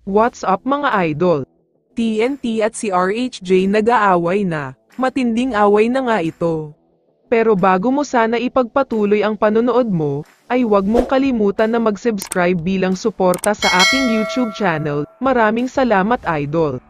What's up mga idol? TNT at si RHJ nag-aaway na. Matinding away na nga ito. Pero bago mo sana ipagpatuloy ang panonood mo, ay huwag mong kalimutan na mag-subscribe bilang suporta sa aking YouTube channel. Maraming salamat idol.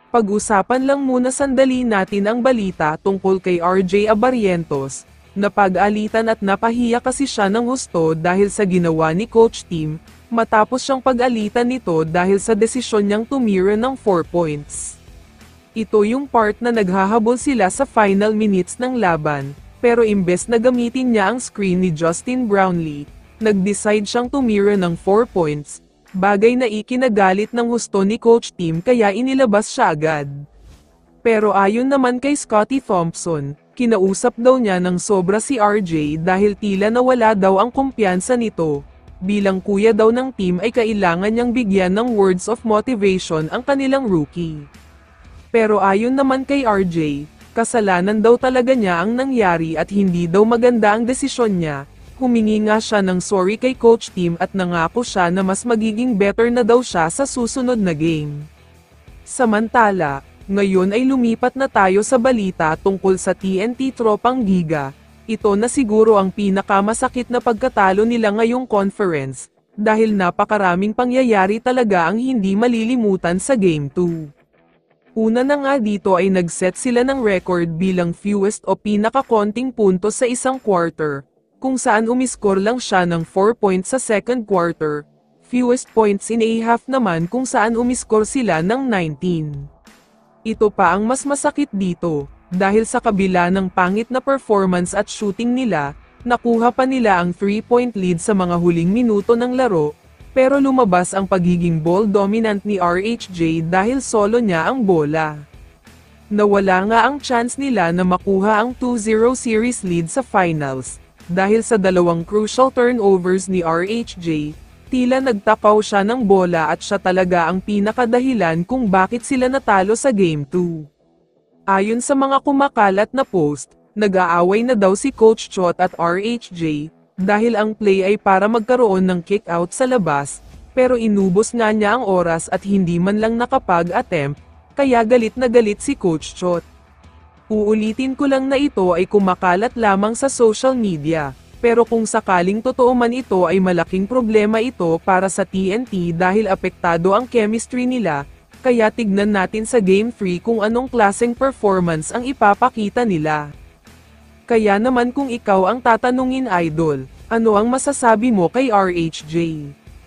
Pag-usapan lang muna sandali natin ang balita tungkol kay RJ Abarientos. Napag-alitan at napahiya kasi siya ng husto dahil sa ginawa ni Coach Tim, matapos siyang pag-alitan nito dahil sa desisyon niyang tumira ng 4 points. Ito yung part na naghahabol sila sa final minutes ng laban, pero imbes na gamitin niya ang screen ni Justin Brownlee, nag-decide siyang tumira ng 4 points, bagay na ikinagalit ng husto ni Coach Tim kaya inilabas siya agad. Pero ayon naman kay Scottie Thompson, kinausap daw niya ng sobra si RJ dahil tila nawala daw ang kumpiyansa nito. Bilang kuya daw ng team ay kailangan niyang bigyan ng words of motivation ang kanilang rookie. Pero ayon naman kay RJ, kasalanan daw talaga niya ang nangyari at hindi daw maganda ang desisyon niya. Humingi nga siya ng sorry kay Coach Tim at nangako siya na mas magiging better na daw siya sa susunod na game. Samantala, ngayon ay lumipat na tayo sa balita tungkol sa TNT Tropang Giga. Ito na siguro ang pinakamasakit na pagkatalo nila ngayong conference, dahil napakaraming pangyayari talaga ang hindi malilimutan sa Game 2. Una na nga dito ay nag-set sila ng record bilang fewest o pinakakonting puntos sa isang quarter, kung saan umiskor lang siya ng 4 points sa second quarter, fewest points in a half naman kung saan umiskor sila ng 19. Ito pa ang mas masakit dito. Dahil sa kabila ng pangit na performance at shooting nila, nakuha pa nila ang 3-point lead sa mga huling minuto ng laro, pero lumabas ang pagiging ball dominant ni RHJ dahil solo niya ang bola. Nawala nga ang chance nila na makuha ang 2-0 series lead sa finals, dahil sa dalawang crucial turnovers ni RHJ, tila nagtakaw siya ng bola at siya talaga ang pinakadahilan kung bakit sila natalo sa Game 2. Ayon sa mga kumakalat na post, nag-aaway na daw si Coach Chot at RHJ, dahil ang play ay para magkaroon ng kick-out sa labas, pero inubos nga niya ang oras at hindi man lang nakapag-attempt, kaya galit na galit si Coach Chot. Uulitin ko lang na ito ay kumakalat lamang sa social media, pero kung sakaling totoo man ito ay malaking problema ito para sa TNT dahil apektado ang chemistry nila. Kaya tignan natin sa Game 3 kung anong klaseng performance ang ipapakita nila. Kaya naman kung ikaw ang tatanungin idol, ano ang masasabi mo kay RHJ?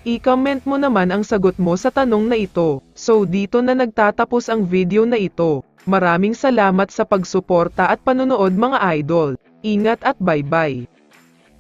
I-comment mo naman ang sagot mo sa tanong na ito. So dito na nagtatapos ang video na ito. Maraming salamat sa pagsuporta at panonood mga idol. Ingat at bye-bye.